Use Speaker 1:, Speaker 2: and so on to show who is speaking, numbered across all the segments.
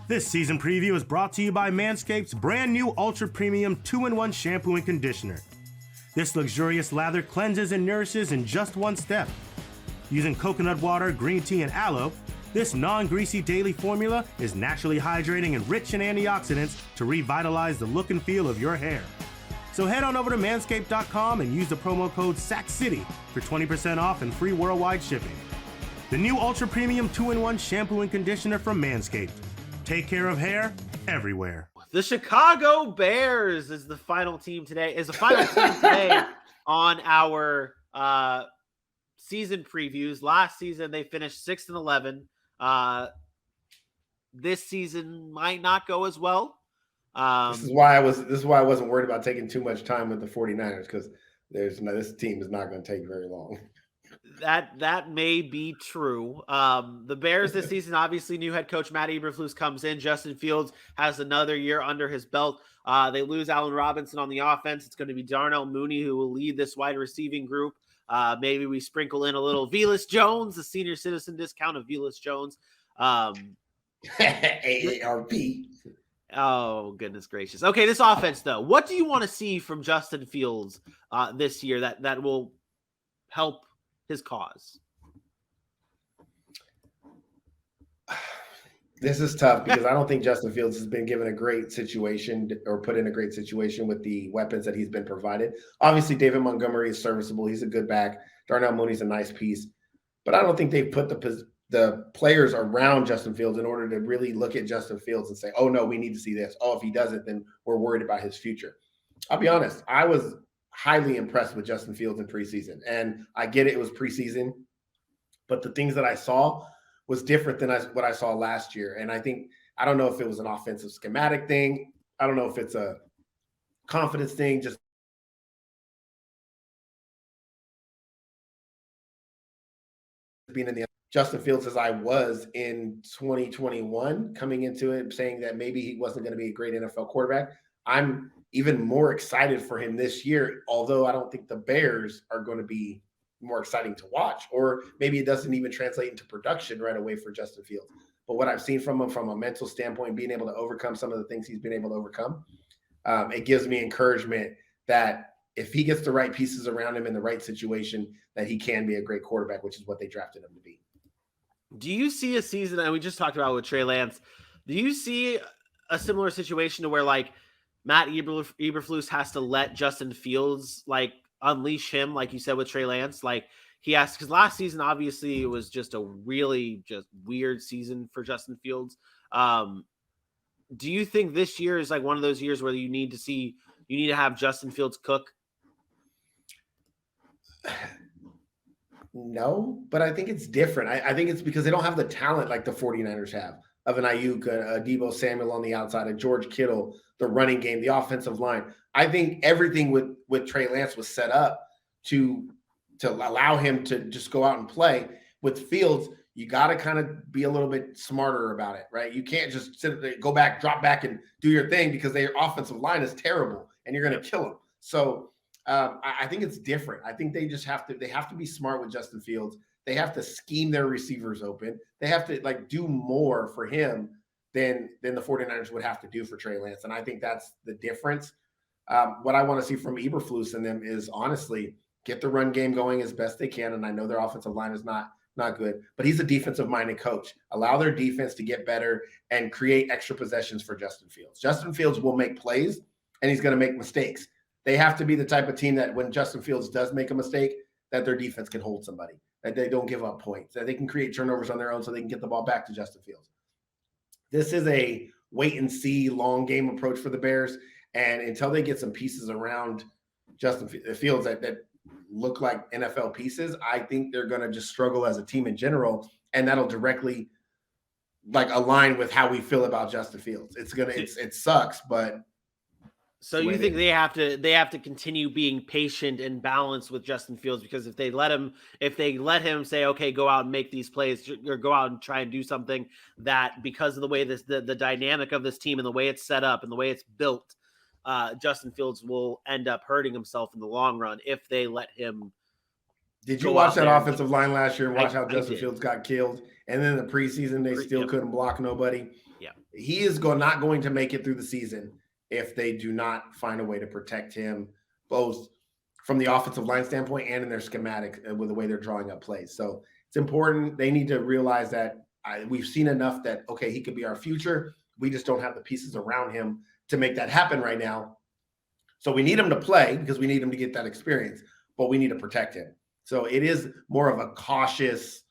Speaker 1: This season preview is brought to you by Manscaped's brand new Ultra Premium 2-in-1 shampoo and conditioner. This luxurious lather cleanses and nourishes in just one step. Using coconut water, green tea, and aloe, this non-greasy daily formula is naturally hydrating and rich in antioxidants to revitalize the look and feel of your hair. So head on over to manscaped.com and use the promo code SACCITY for 20% off and free worldwide shipping. The new Ultra Premium 2-in-1 shampoo and conditioner from Manscaped. Take care of hair everywhere.
Speaker 2: The Chicago Bears is the final team today. On our season previews. Last season they finished 6-11. This season might not go as well.
Speaker 3: This is why I wasn't worried about taking too much time with the 49ers, because this team is not going to take very long.
Speaker 2: That may be true. The Bears this season, obviously, new head coach Matt Eberflus comes in. Justin Fields has another year under his belt. They lose Allen Robinson on the offense. It's going to be Darnell Mooney who will lead this wide receiving group. Maybe we sprinkle in a little Velus Jones, the senior citizen discount of Velus Jones.
Speaker 3: AARP.
Speaker 2: Oh, goodness gracious. Okay, this offense, though. What do you want to see from Justin Fields this year that will help his cause?
Speaker 3: This is tough because I don't think Justin Fields has been given a great situation or put in a great situation with the weapons that he's been provided. Obviously, David Montgomery is serviceable. He's a good back. Darnell Mooney's a nice piece. But I don't think they've put the players around Justin Fields in order to really look at Justin Fields and say, oh, no, we need to see this. Oh, if he does it, then we're worried about his future. I'll be honest. I was highly impressed with Justin Fields in preseason. And I get it was preseason. But the things that I saw was different than what I saw last year. And I don't know if it was an offensive schematic thing. I don't know if it's a confidence thing, just being in the Justin Fields as I was in 2021, coming into it, saying that maybe he wasn't going to be a great NFL quarterback. I'm even more excited for him this year, although I don't think the Bears are going to be more exciting to watch, or maybe it doesn't even translate into production right away for Justin Fields. But what I've seen from him from a mental standpoint, being able to overcome some of the things he's been able to overcome, it gives me encouragement that if he gets the right pieces around him in the right situation, that he can be a great quarterback, which is what they drafted him to be.
Speaker 2: Do you see a season, and we just talked about with Trey Lance, do you see a similar situation to where like Matt Eberflus has to let Justin Fields like unleash him, like you said with Trey Lance? Like he has, because last season obviously it was just a really just weird season for Justin Fields. Do you think this year is like one of those years where you need to have Justin Fields cook?
Speaker 3: No, but I think it's different. I think it's because they don't have the talent like the 49ers have of an Ayuk, a Deebo Samuel on the outside, a George Kittle, the running game, the offensive line. I think everything with Trey Lance was set up to allow him to just go out and play. With Fields, you got to kind of be a little bit smarter about it, right? You can't just go back, drop back, and do your thing because their offensive line is terrible and you're going to kill them. So I think it's different. I think they just have to be smart with Justin Fields. They have to scheme their receivers open. They have to like do more for him than the 49ers would have to do for Trey Lance. And I think that's the difference. What I want to see from Eberflus and them is honestly get the run game going as best they can. And I know their offensive line is not good, but he's a defensive-minded coach. Allow their defense to get better and create extra possessions for Justin Fields. Justin Fields will make plays, and he's going to make mistakes. They have to be the type of team that when Justin Fields does make a mistake, that their defense can hold somebody, that they don't give up points, that they can create turnovers on their own so they can get the ball back to Justin Fields. This is a wait-and-see long game approach for the Bears, and until they get some pieces around Justin Fields that look like NFL pieces, I think they're going to just struggle as a team in general, and that'll directly like align with how we feel about Justin Fields. It sucks, but
Speaker 2: so you think they have to continue being patient and balanced with Justin Fields, because if they let him say, okay, go out and make these plays or go out and try and do something, that because of the way the dynamic of this team and the way it's set up and the way it's built, Justin Fields will end up hurting himself in the long run if they let him.
Speaker 3: Did you watch that offensive line last year and watch how Justin Fields got killed? And then in the preseason, they still couldn't block nobody.
Speaker 2: Yeah.
Speaker 3: He is not going to make it through the season if they do not find a way to protect him, both from the offensive line standpoint and in their schematic with the way they're drawing up plays. So it's important. They need to realize that we've seen enough that, okay, he could be our future. We just don't have the pieces around him to make that happen right now. So we need him to play because we need him to get that experience, but we need to protect him. So it is more of a cautious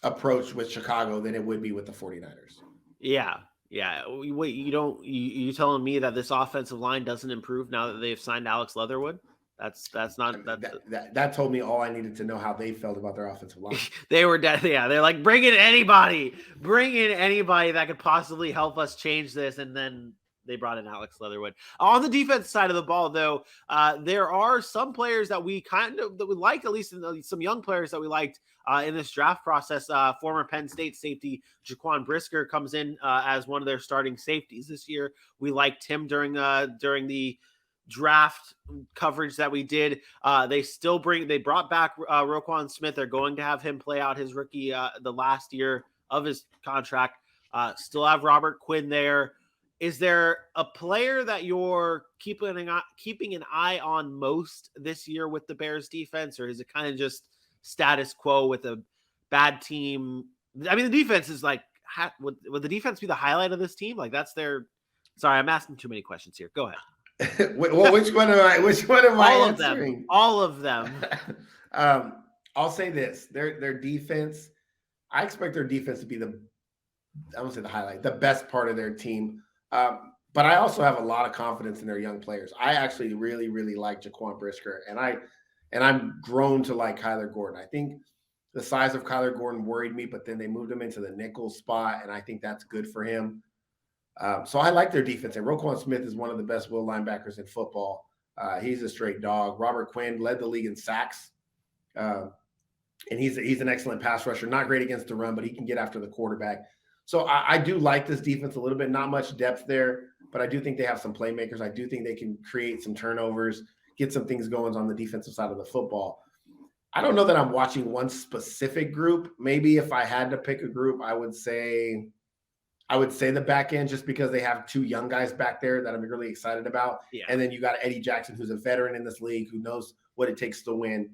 Speaker 3: approach with Chicago than it would be with the 49ers.
Speaker 2: Yeah. Yeah. Wait, you telling me that this offensive line doesn't improve now that they've signed Alex Leatherwood?
Speaker 3: That told me all I needed to know how they felt about their offensive line.
Speaker 2: They were dead. Yeah. They're like, bring in anybody that could possibly help us change this. And then they brought in Alex Leatherwood. On the defense side of the ball, though, there are some players that we like, at least some young players that we liked in this draft process. Former Penn State safety Jaquan Brisker comes in as one of their starting safeties this year. We liked him during the draft coverage that we did. They brought back Roquan Smith. They're going to have him play out his rookie, the last year of his contract. Still have Robert Quinn there. Is there a player that you're keeping an eye on most this year with the Bears defense, or is it kind of just status quo with a bad team? I mean, the defense is like, would the defense be the highlight of this team? Like that's their. Sorry, I'm asking too many questions here. Go ahead.
Speaker 3: Well, which one am I
Speaker 2: All
Speaker 3: answering?
Speaker 2: All of them.
Speaker 3: I'll say this: their defense. I expect their defense to be I won't say the highlight, the best part of their team. But I also have a lot of confidence in their young players. I actually really, really like Jaquan Brisker, and I'm grown to like Kyler Gordon. I think the size of Kyler Gordon worried me, but then they moved him into the nickel spot, and I think that's good for him. So I like their defense. And Roquan Smith is one of the best will linebackers in football. He's a straight dog. Robert Quinn led the league in sacks, and he's an excellent pass rusher. Not great against the run, but he can get after the quarterback. So I do like this defense a little bit. Not much depth there, but I do think they have some playmakers. I do think they can create some turnovers, get some things going on the defensive side of the football. I don't know that I'm watching one specific group. Maybe if I had to pick a group, I would say the back end, just because they have two young guys back there that I'm really excited about.
Speaker 2: Yeah.
Speaker 3: And then you got Eddie Jackson, who's a veteran in this league, who knows what it takes to win.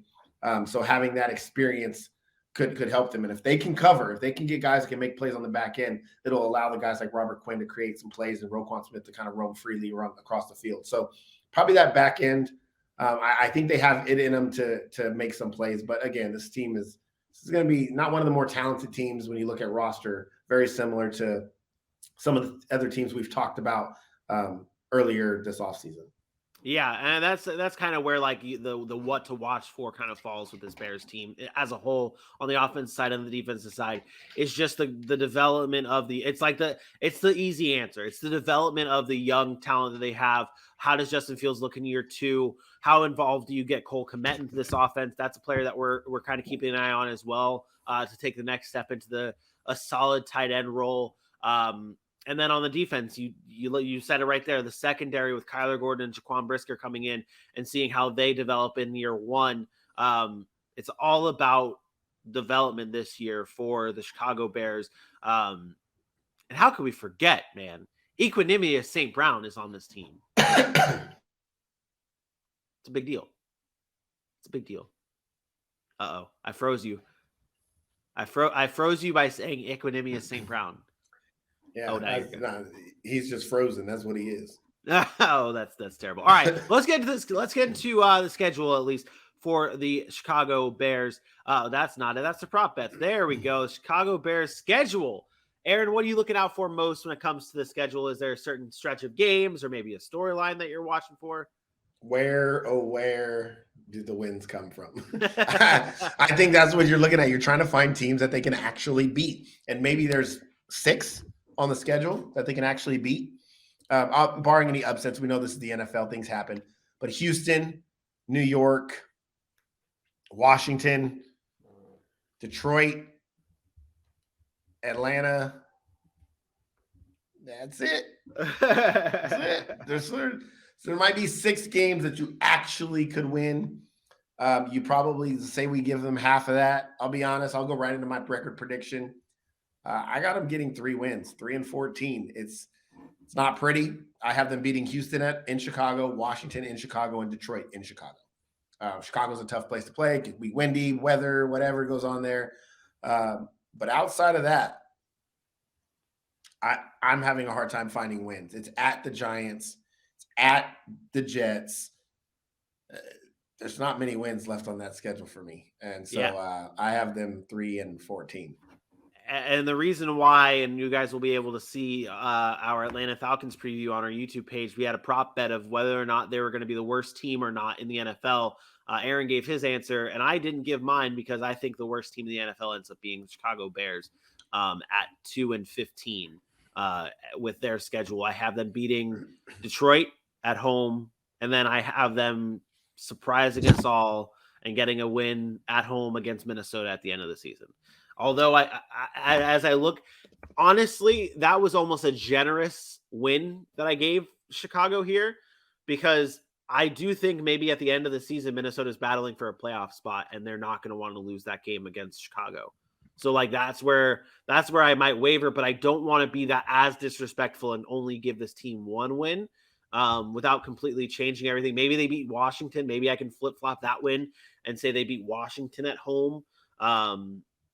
Speaker 3: So having that experience could help them. And if they can cover, if they can get guys that can make plays on the back end, it'll allow the guys like Robert Quinn to create some plays and Roquan Smith to kind of roam freely run across the field. So probably that back end. I think they have it in them to make some plays. But again, this is going to be not one of the more talented teams when you look at roster, very similar to some of the other teams we've talked about earlier this offseason.
Speaker 2: Yeah, and that's kind of where like the what to watch for kind of falls with this Bears team as a whole on the offense side and the defensive side. It's just the development of it's the easy answer. It's the development of the young talent that they have. How does Justin Fields look in year 2? How involved do you get Cole Kmet into this offense? That's a player that we're kind of keeping an eye on as well to take the next step into a solid tight end role. And then on the defense, you said it right there, the secondary with Kyler Gordon and Jaquan Brisker coming in and seeing how they develop in year 1. It's all about development this year for the Chicago Bears. And how could we forget, man? Equanimous St. Brown is on this team. It's a big deal. It's a big deal. Uh-oh, I froze you. I froze you by saying Equanimous St. Brown.
Speaker 3: Yeah, he's just frozen. That's what he is.
Speaker 2: Oh, that's terrible. All right, let's get into this. Let's get into the schedule at least for the Chicago Bears. That's not it. That's the prop bets. There we go. Chicago Bears schedule. Aaron, what are you looking out for most when it comes to the schedule? Is there a certain stretch of games or maybe a storyline that you're watching for?
Speaker 3: Where do the wins come from? I think that's what you're looking at. You're trying to find teams that they can actually beat, and maybe there's 6 on the schedule that they can actually beat. Barring any upsets, we know this is the NFL, things happen. But Houston, New York, Washington, Detroit, Atlanta. That's it. That's it. There might be 6 games that you actually could win. You probably say we give them half of that. I'll be honest. I'll go right into my record prediction. I got them getting 3 wins, 3-14. It's not pretty. I have them beating Houston in Chicago, Washington in Chicago, and Detroit in Chicago. Chicago's a tough place to play. It could be windy, weather, whatever goes on there. But outside of that, I'm having a hard time finding wins. It's at the Giants. It's at the Jets. There's not many wins left on that schedule for me. And so I have them 3-14.
Speaker 2: And the reason why, and you guys will be able to see our Atlanta Falcons preview on our YouTube page, we had a prop bet of whether or not they were going to be the worst team or not in the NFL. Aaron gave his answer, and I didn't give mine because I think the worst team in the NFL ends up being the Chicago Bears at 2-15 with their schedule. I have them beating Detroit at home, and then I have them surprising us all and getting a win at home against Minnesota at the end of the season. Although as I look, honestly, that was almost a generous win that I gave Chicago here, because I do think maybe at the end of the season, Minnesota's battling for a playoff spot and they're not going to want to lose that game against Chicago. So like, that's where I might waver, but I don't want to be that as disrespectful and only give this team 1 win without completely changing everything. Maybe they beat Washington. Maybe I can flip flop that win and say they beat Washington at home.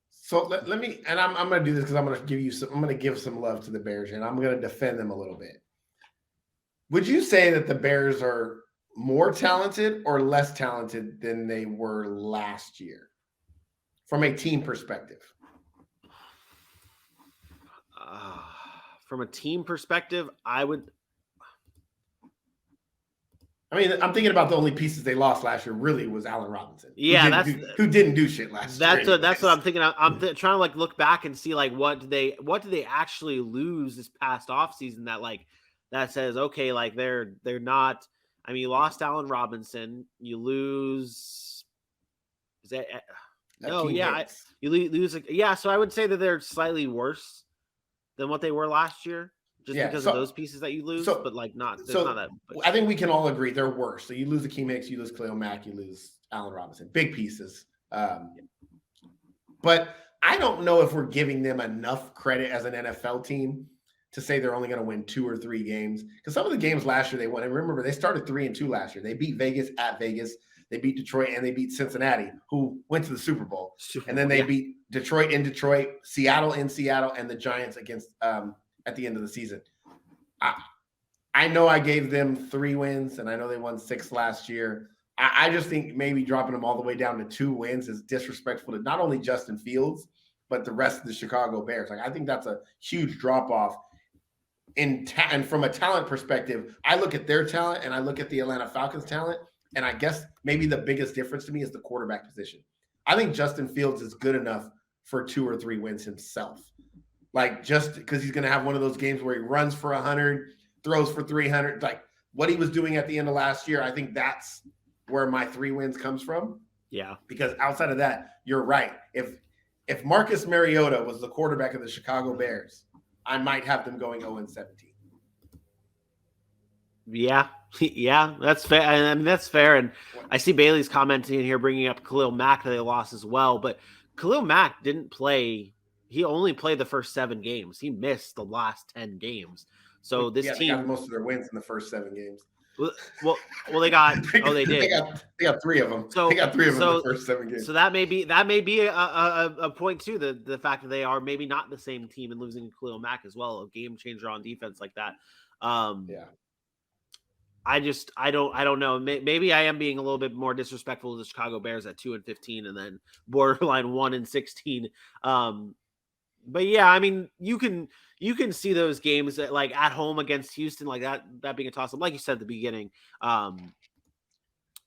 Speaker 3: So let me, and I'm going to do this because I'm going to give some love to the Bears, and I'm going to defend them a little bit. Would you say that the Bears are more talented or less talented than they were last year from a team perspective?
Speaker 2: From a team perspective,
Speaker 3: I'm thinking about the only pieces they lost last year really was Allen Robinson.
Speaker 2: Yeah,
Speaker 3: who didn't do shit last year.
Speaker 2: That's what I'm thinking. I'm trying to like look back and see like what did they actually lose this past offseason that says, okay, like they're not. I mean, you lost Allen Robinson. You lose. Is that no? Yeah, you lose. Yeah, so I would say that they're slightly worse than what they were last year. Just because of those pieces that you lose, but like not. Not that.
Speaker 3: I think we can all agree they're worse. So you lose Akeem Hicks, you lose Khalil Mack, you lose Allen Robinson. Big pieces. But I don't know if we're giving them enough credit as an NFL team to say they're only going to win 2 or 3 games. Because some of the games last year they won. And remember, they started 3-2 last year. They beat Vegas at Vegas. They beat Detroit, and they beat Cincinnati, who went to the Super Bowl. And then they beat Detroit in Detroit, Seattle in Seattle, and the Giants against at the end of the season. I know I gave them 3 wins, and I know they won 6 last year. I just think maybe dropping them all the way down to 2 wins is disrespectful to not only Justin Fields, but the rest of the Chicago Bears. Like, I think that's a huge drop-off. And from a talent perspective, I look at their talent and I look at the Atlanta Falcons talent, and I guess maybe the biggest difference to me is the quarterback position. I think Justin Fields is good enough for 2 or 3 wins himself. Like, just because he's going to have one of those games where he runs for 100, throws for 300, like what he was doing at the end of last year. I think that's where my 3 wins comes from.
Speaker 2: Yeah.
Speaker 3: Because outside of that, you're right. If Marcus Mariota was the quarterback of the Chicago Bears, I might have them going 0-17.
Speaker 2: Yeah. Yeah, that's fair. I mean, that's fair. And I see Bailey's commenting in here, bringing up Khalil Mack that they lost as well. But Khalil Mack didn't play. He only played the first 7 games. He missed the last 10 games. So this team,
Speaker 3: they got most of their wins in the first 7 games.
Speaker 2: Well, they got. Oh, they did.
Speaker 3: They got 3 of them.
Speaker 2: So
Speaker 3: they got 3 of them in the first 7 games.
Speaker 2: So that may be a point too. The fact that they are maybe not the same team and losing Khalil Mack as well, a game changer on defense like that.
Speaker 3: Yeah.
Speaker 2: I don't know. Maybe I am being a little bit more disrespectful to the Chicago Bears at 2-15 and then borderline 1-16. But yeah, I mean, you can see those games that, like at home against Houston, like that being a toss up, like you said at the beginning. But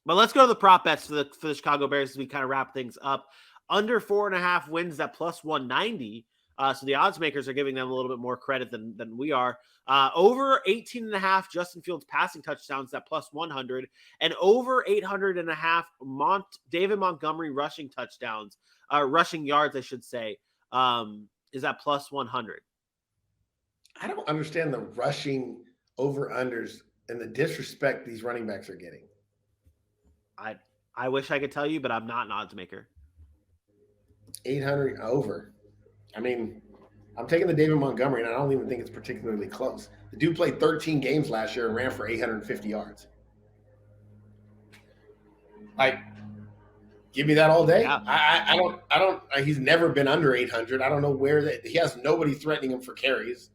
Speaker 2: let's go to the prop bets for the Chicago Bears as we kind of wrap things up. Under 4.5 wins at plus 190. So the odds makers are giving them a little bit more credit than we are. Over 18.5 Justin Fields passing touchdowns at plus 100, and over 800.5 David Montgomery rushing touchdowns, rushing yards, I should say, is at plus 100.
Speaker 3: I don't understand the rushing over-unders and the disrespect these running backs are getting.
Speaker 2: I wish I could tell you, but I'm not an odds maker.
Speaker 3: 800 over. I mean, I'm taking the David Montgomery, and I don't even think it's particularly close. The dude played 13 games last year and ran for 850 yards. Like, give me that all day.
Speaker 2: Yeah.
Speaker 3: I don't. He's never been under 800. I don't know where that. He has nobody threatening him for carries.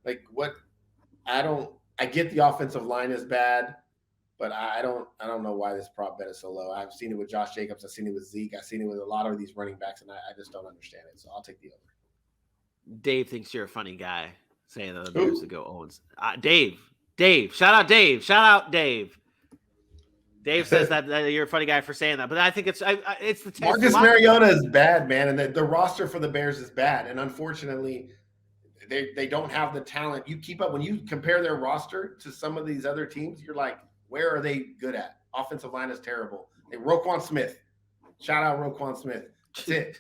Speaker 3: Like what? I get the offensive line is bad, but I don't know why this prop bet is so low. I've seen it with Josh Jacobs. I've seen it with Zeke. I've seen it with a lot of these running backs, and I just don't understand it. So I'll take the over.
Speaker 2: Dave thinks you're a funny guy saying that the Bears would go Owens. Dave, shout out Dave. Dave says that you're a funny guy for saying that, but I think it's the
Speaker 3: Marcus Mariota is bad, man, and the roster for the Bears is bad, and unfortunately, they don't have the talent. You keep up when you compare their roster to some of these other teams. You're like, where are they good at? Offensive line is terrible. Hey, Roquan Smith, shout out Roquan Smith. That's it.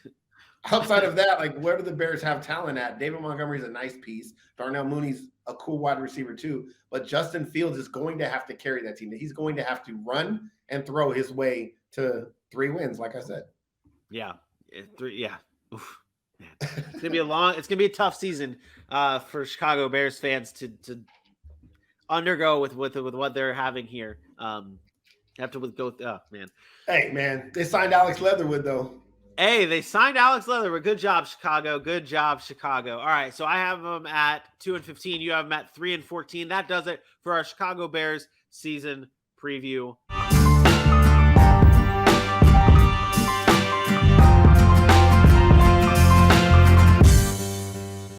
Speaker 3: Outside of that, like, where do the Bears have talent at? David Montgomery's a nice piece. Darnell Mooney's a cool wide receiver too. But Justin Fields is going to have to carry that team. He's going to have to run and throw his way to 3 wins, like I said.
Speaker 2: Yeah. 3, yeah. Oof. Man. It's gonna be a tough season for Chicago Bears fans to undergo with what they're having here. Have to go. Oh man.
Speaker 3: Hey man, they signed Alex Leatherwood though.
Speaker 2: Hey, they signed Alex Leatherwood. Good job, Chicago. Good job, Chicago. All right, so I have them at 2-15. You have them at 3-14. That does it for our Chicago Bears season preview.